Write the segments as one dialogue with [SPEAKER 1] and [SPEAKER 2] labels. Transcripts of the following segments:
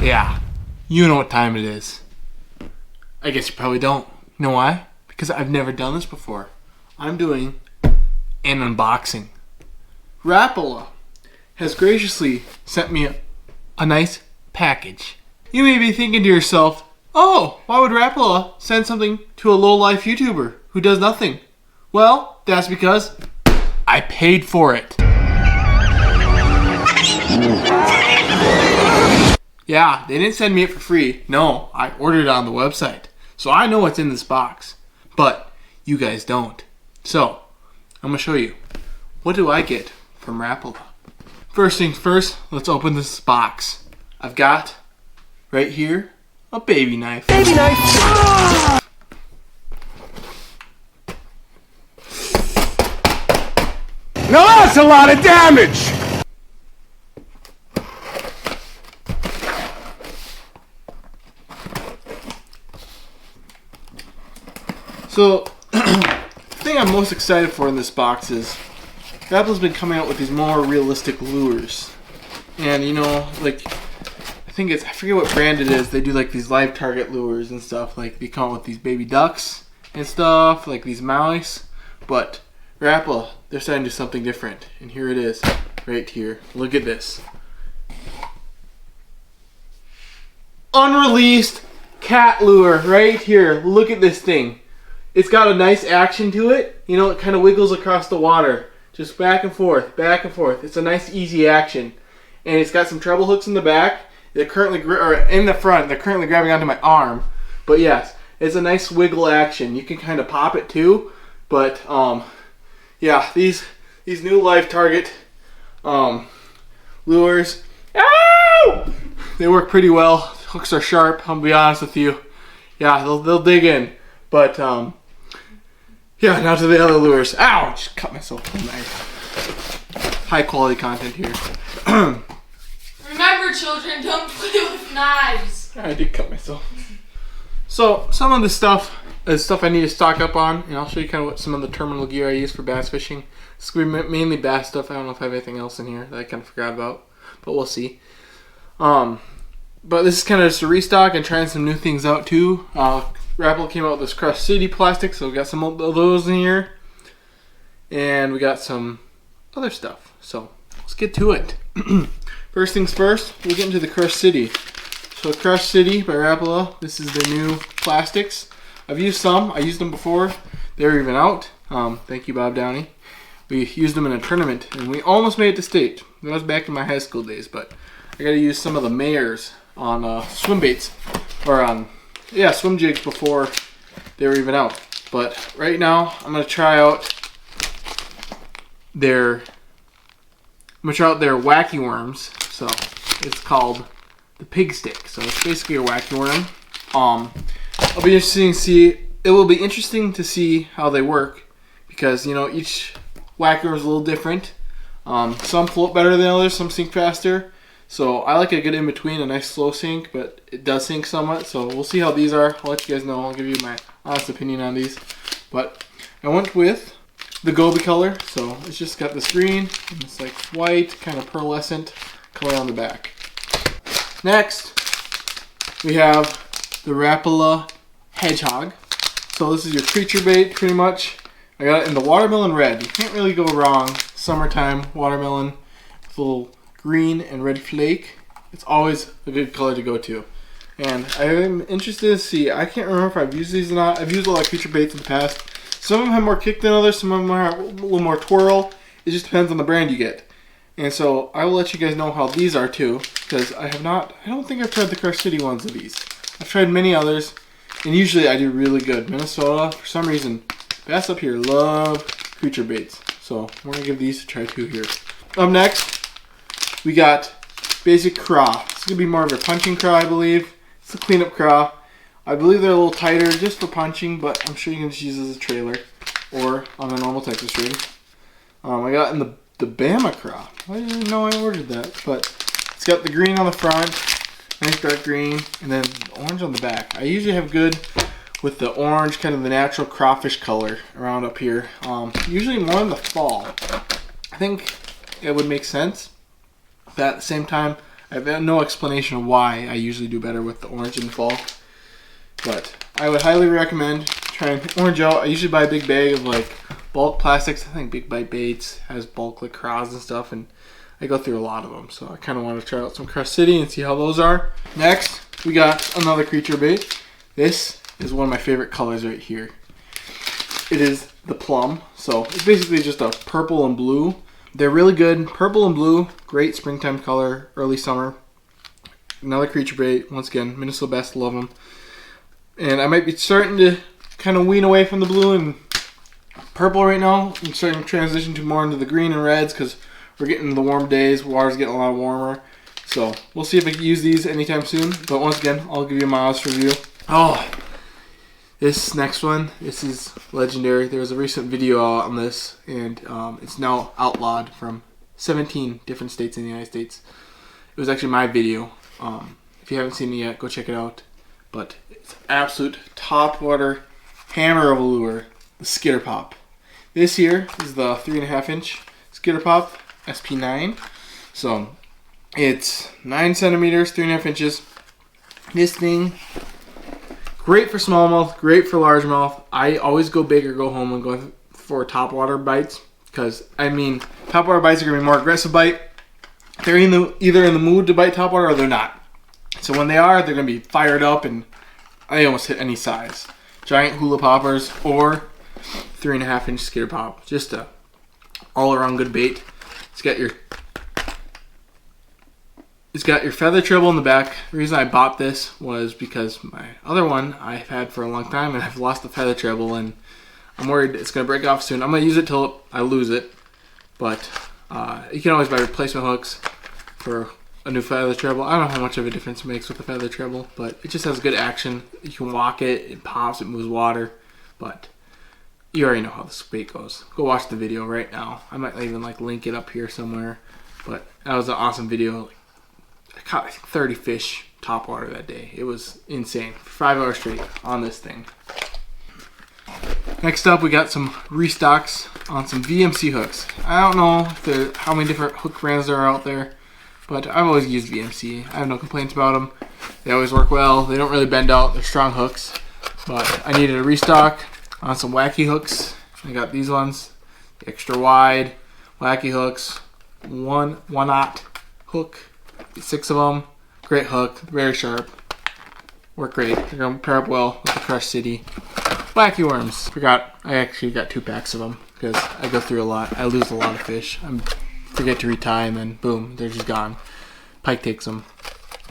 [SPEAKER 1] Yeah, you know what time it is. I guess you probably don't. You know why? Because I've never done this before. I'm doing an unboxing. Rapala has graciously sent me a nice package. You may be thinking to yourself, oh, why would Rapala send something to a low-life YouTuber who does nothing? Well, that's because I paid for it. Yeah, they didn't send me it for free. No, I ordered it on the website. So I know what's in this box. But you guys don't. So, I'm going to show you. What do I get from Rapala? First things first, let's open this box. I've got, right here, a baby knife. Baby knife! Ah!
[SPEAKER 2] Now that's a lot of damage!
[SPEAKER 1] So, the thing I'm most excited for in this box is Rapala's been coming out with these more realistic lures. And, you know, like, I forget what brand it is. They do, like, these live target lures and stuff. Like, they come out with these baby ducks and stuff, like these mice. But Rapala, they're starting to do something different. And here it is, right here. Look at this. Unreleased cat lure, right here. Look at this thing. It's got a nice action to it. You know, it kind of wiggles across the water. Just back and forth, back and forth. It's a nice, easy action. And it's got some treble hooks in the back. They're currently, or in the front, they're currently grabbing onto my arm. But yes, it's a nice wiggle action. You can kind of pop it too. But, yeah, these new live target lures, ow! They work pretty well. Hooks are sharp, I'll be honest with you. Yeah, they'll dig in. But, yeah, now to the other lures. Ow! Just cut myself with a knife. High quality content here.
[SPEAKER 3] Remember, children, don't play with knives.
[SPEAKER 1] I did cut myself. So, some of the stuff is stuff I need to stock up on, and I'll show you kind of what some of the terminal gear I use for bass fishing. It's going to be mainly bass stuff. I don't know if I have anything else in here that I kind of forgot about, but we'll see. But this is kind of just a restock and trying some new things out too. Rapala came out with this Crush City plastic, so we got some of those in here. And we got some other stuff. So let's get to it. First things first, we'll get into the Crush City. So Crush City by Rapala, this is the new plastics. I've used some, I used them before. They were even out. Thank you, Bob Downey. We used them in a tournament and we almost made it to state. That was back in my high school days, but I gotta use some of the mayors on swim baits, or on swim jigs before they were even out. But right now, I'm gonna try out their wacky worms. So it's called the pig stick. So it's basically a wacky worm. It'll be interesting to see. It will be interesting to see how they work because you know each wacky worm is a little different. Some float better than others. Some sink faster. So I like a good in-between, a nice slow sink, but it does sink somewhat. So we'll see how these are. I'll let you guys know. I'll give you my honest opinion on these. But I went with the Gobi color. So it's just got this green and this like white, kind of pearlescent color on the back. Next, we have the Rapala Hedgehog. So this is your creature bait, pretty much. I got it in the watermelon red. You can't really go wrong. Summertime watermelon with a little green and red flake. It's always a good color to go to. And I'm interested to see, I can't remember if I've used these or not. I've used a lot of creature baits in the past. Some of them have more kick than others, some of them have a little more twirl. It just depends on the brand you get. And so I will let you guys know how these are too, because I don't think I've tried the Crush City ones of these. I've tried many others, and usually I do really good. Minnesota, for some reason, bass up here love creature baits. So we're going to give these a try too here. Up next, we got basic craw. This is going to be more of a punching craw, I believe. It's a cleanup craw. I believe they're a little tighter just for punching, but I'm sure you can just use as a trailer or on a normal Texas rig. I got in the Bama craw. I didn't know I ordered that, but it's got the green on the front, nice dark green, and then the orange on the back. I usually have good with the orange, kind of the natural crawfish color around up here. Usually more in the fall. I think it would make sense. But at the same time, I have no explanation of why I usually do better with the orange in the fall. But I would highly recommend trying orange out. I usually buy a big bag of like bulk plastics. I think Big Bite Baits has bulk lacrosse and stuff, and I go through a lot of them. So I kind of want to try out some Crush City and see how those are. Next, we got another creature bait. This is one of my favorite colors right here. It is the plum. So it's basically just a purple and blue. They're really good. Purple and blue, great springtime color, early summer. Another creature bait. Once again, Minnesota Best, love them. And I might be starting to kind of wean away from the blue and purple right now. I'm starting to transition to more into the green and reds because we're getting the warm days. Water's getting a lot warmer. So we'll see if I can use these anytime soon. But once again, I'll give you my honest review. Oh, this next one, this is legendary. There was a recent video on this, and it's now outlawed from 17 different states in the United States. It was actually my video. If you haven't seen it yet, go check it out. But it's absolute top water hammer of a lure, the Skitter Pop. This here is the 3.5 inch Skitter Pop SP9. So it's 9 centimeters, 3.5 inches. This thing, great for smallmouth, great for largemouth. I always go big or go home and go for topwater bites because, I mean, topwater bites are going to be more aggressive bite. They're either in the mood to bite topwater or they're not. So when they are, they're going to be fired up, and I almost hit any size. Giant hula poppers or 3.5 inch Skitter Pop. Just a all-around good bait. It's got your feather treble in the back. The reason I bought this was because my other one I've had for a long time, and I've lost the feather treble, and I'm worried it's going to break off soon. I'm going to use it till I lose it, but you can always buy replacement hooks for a new feather treble. I don't know how much of a difference it makes with the feather treble, but it just has good action. You can walk it, it pops, it moves water, but you already know how this bait goes. Go watch the video right now. I might even link it up here somewhere, but that was an awesome video. I caught like 30 fish topwater that day. It was insane. 5 hours straight on this thing. Next up, we got some restocks on some VMC hooks. I don't know how many different hook brands there are out there, but I've always used VMC. I have no complaints about them. They always work well. They don't really bend out. They're strong hooks. But I needed a restock on some wacky hooks. I got these ones, extra wide wacky hooks, 1/0 hook, 6 of them. Great hook, very sharp. Work great. They're gonna pair up well with the Crush City. Wacky worms. I actually got 2 packs of them because I go through a lot. I lose a lot of fish. Forget to retie, and then boom, they're just gone. Pike takes them.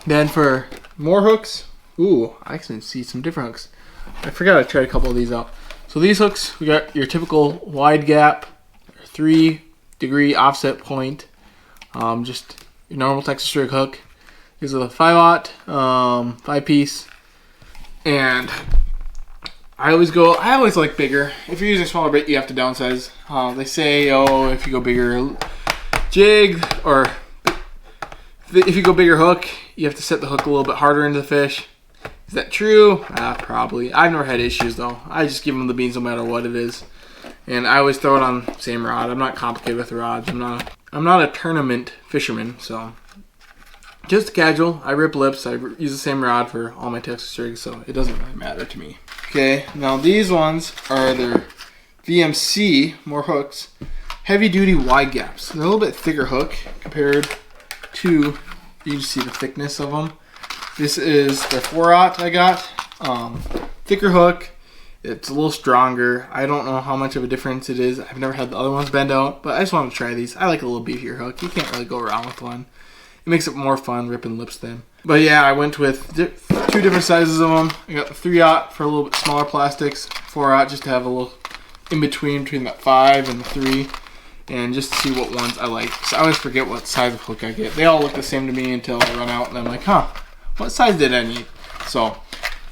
[SPEAKER 1] Then for more hooks, ooh, I can see some different hooks. I forgot I tried a couple of these out. So these hooks, we got your typical wide gap, 3-degree offset point, just your normal Texas rig hook. These are the 5/0, 5-piece, and I always like bigger. If you're using smaller bait, you have to downsize. They say, if you go bigger jig, or if you go bigger hook, you have to set the hook a little bit harder into the fish. Is that true? Probably. I've never had issues though. I just give them the beans no matter what it is, and I always throw it on the same rod. I'm not complicated with the rods. I'm not a tournament fisherman, so just casual. I rip lips. I use the same rod for all my Texas rigs, so it doesn't really matter to me. Okay, now these ones are their VMC, more hooks, heavy duty wide gaps. They're a little bit thicker hook compared to, you can see the thickness of them. This is their 4/0 I got. Thicker hook. It's a little stronger. I don't know how much of a difference it is. I've never had the other ones bend out, but I just wanted to try these. I like a little beefier hook. You can't really go wrong with one. It makes it more fun ripping lips then. But yeah, I went with 2 different sizes of them. I got the 3/0 for a little bit smaller plastics, 4/0 just to have a little in between that 5 and the 3, and just to see what ones I like. So I always forget what size of hook I get. They all look the same to me until I run out, and I'm like, what size did I need? So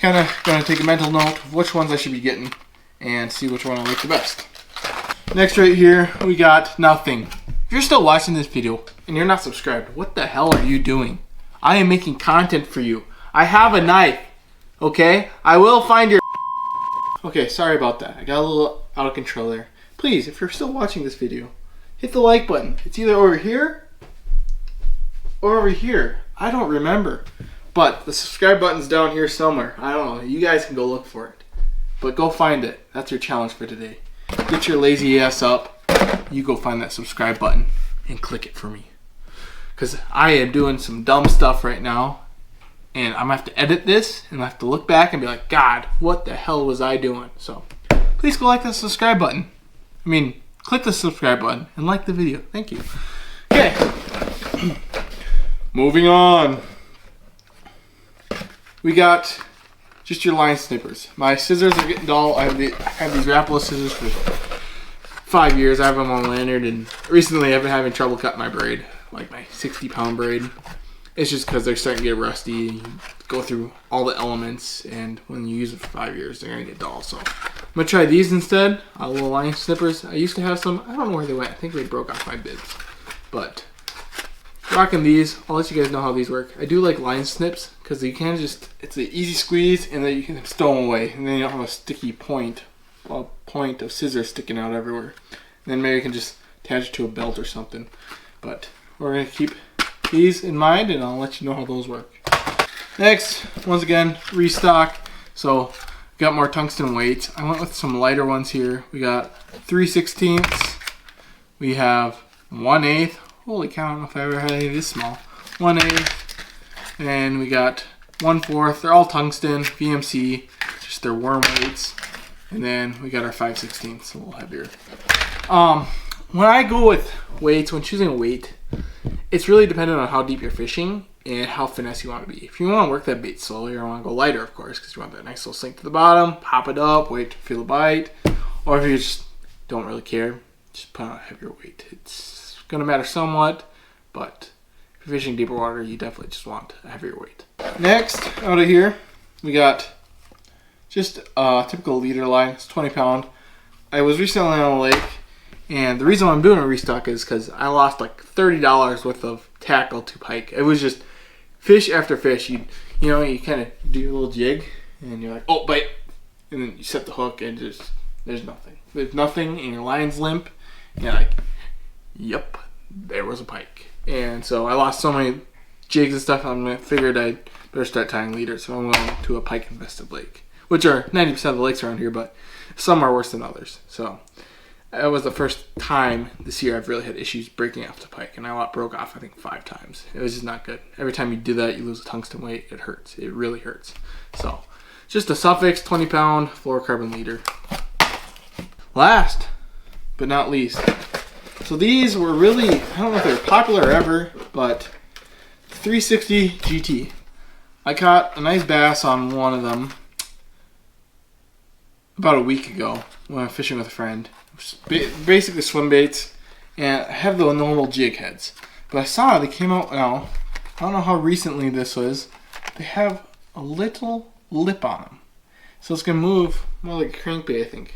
[SPEAKER 1] kind of going to take a mental note of which ones I should be getting and see which one I like the best. Next right here, we got nothing. If you're still watching this video and you're not subscribed, what the hell are you doing? I am making content for you. I have a knife, okay? I will find your... Okay, sorry about that. I got a little out of control there. Please, if you're still watching this video, hit the like button. It's either over here or over here. I don't remember. But the subscribe button's down here somewhere. I don't know. You guys can go look for it. But go find it. That's your challenge for today. Get your lazy ass up. You go find that subscribe button and click it for me. Because I am doing some dumb stuff right now. And I'm going to have to edit this. And I have to look back and be like, God, what the hell was I doing? So please go like the subscribe button. Click the subscribe button and like the video. Thank you. Okay. Moving on. We got just your line snippers. My scissors are getting dull. I have these Rapala scissors for 5 years. I have them on Lanyard, and recently I've been having trouble cutting my braid, like my 60-pound braid. It's just because they're starting to get rusty. And you go through all the elements, and when you use it for 5 years, they're gonna get dull. So I'm gonna try these instead. Little line snippers. I used to have some. I don't know where they went. I think they broke off my bibs, but rocking these. I'll let you guys know how these work. I do like line snips because you can just, it's an easy squeeze and then you can stow them away, and then you don't have a sticky point of scissors sticking out everywhere. And then maybe you can just attach it to a belt or something. But we're going to keep these in mind, and I'll let you know how those work. Next, once again, restock. So got more tungsten weights. I went with some lighter ones here. We got 3/16. We have 1/8. Holy cow, I don't know if I ever had any this small. 1/8. And we got 1/4. They're all tungsten, VMC, just their worm weights. And then we got our 5/16, a little heavier. When I go with weights, when choosing a weight, it's really dependent on how deep you're fishing and how finesse you want to be. If you want to work that bait slowly, you want to go lighter, of course, because you want that nice little sink to the bottom, pop it up, wait to feel the bite. Or if you just don't really care, just put on a heavier weight. It's going to matter somewhat, but if you're fishing deeper water, you definitely just want a heavier weight. Next, out of here, we got just a typical leader line. It's 20 pound. I was recently on a lake, and the reason why I'm doing a restock is because I lost like $30 worth of tackle to pike. It was just fish after fish. You kind of do your little jig, and you're like, oh, bite, and then you set the hook, and just there's nothing. There's nothing, and your line's limp, and you're like, yep, there was a pike. And so I lost so many jigs and stuff. I figured I'd better start tying leaders. So I'm going to a pike infested lake, which are 90% of the lakes around here, but some are worse than others. So that was the first time this year I've really had issues breaking off the pike, and I broke off I think 5 times. It was just not good. Every time you do that, you lose a tungsten weight. It hurts. It really hurts. So just a Suffix 20 pound fluorocarbon leader. Last but not least, so these were really, I don't know if they're popular ever, but 360 GT. I caught a nice bass on one of them about a week ago when I was fishing with a friend. Basically swim baits, and I have the normal jig heads. But I saw they came out now. I don't know how recently this was. They have a little lip on them. So it's going to move more like a crankbait, I think.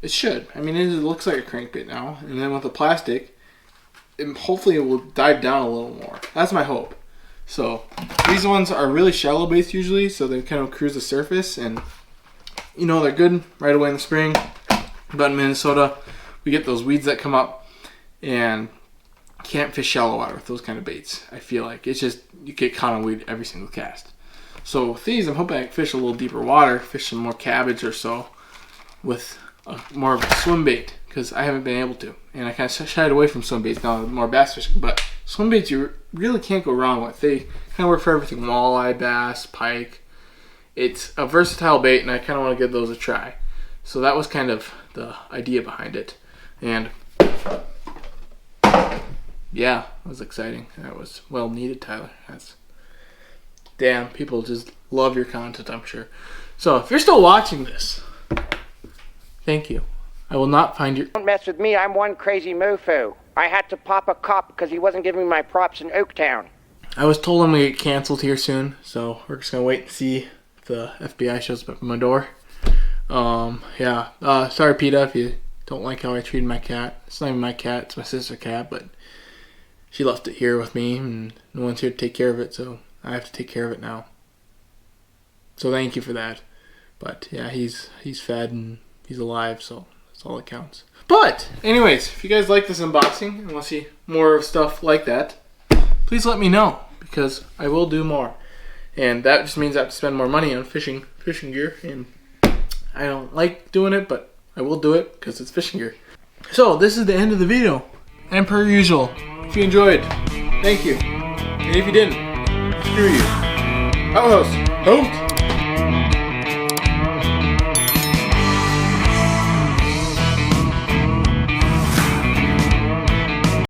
[SPEAKER 1] It should. I mean, it looks like a crankbait now. And then with the plastic, hopefully it will dive down a little more. That's my hope. So these ones are really shallow baits usually, so they kind of cruise the surface, and they're good right away in the spring. But in Minnesota, we get those weeds that come up, and can't fish shallow water with those kind of baits. I feel like it's just, you get caught on weed every single cast. So with these, I'm hoping I can fish a little deeper water, fish some more cabbage or so with more of a swim bait, because I haven't been able to, and I kind of shied away from swim baits now, more bass fishing. But swim baits you really can't go wrong with. They kind of work for everything: walleye, bass, pike. It's a versatile bait, and I kind of want to give those a try. So that was kind of the idea behind it, and yeah, it was exciting. That was well needed, Tyler. Damn, people just love your content, I'm sure. So if you're still watching this, thank you. I will not find your...
[SPEAKER 4] Don't mess with me, I'm one crazy mofo. I had to pop a cop because he wasn't giving me my props in Oaktown.
[SPEAKER 1] I was told I'm going to get canceled here soon, so we're just going to wait and see if the FBI shows up at my door. Sorry, PETA, if you don't like how I treated my cat. It's not even my cat, it's my sister's cat, but she left it here with me, and no one's here to take care of it, so I have to take care of it now. So thank you for that. But yeah, he's fed and he's alive, so that's all that counts. But anyways, if you guys like this unboxing and want to see more of stuff like that, please let me know, because I will do more. And that just means I have to spend more money on fishing gear, and I don't like doing it, but I will do it because it's fishing gear. So this is the end of the video. And per usual, if you enjoyed, thank you. And if you didn't, screw you. Outhouse, out!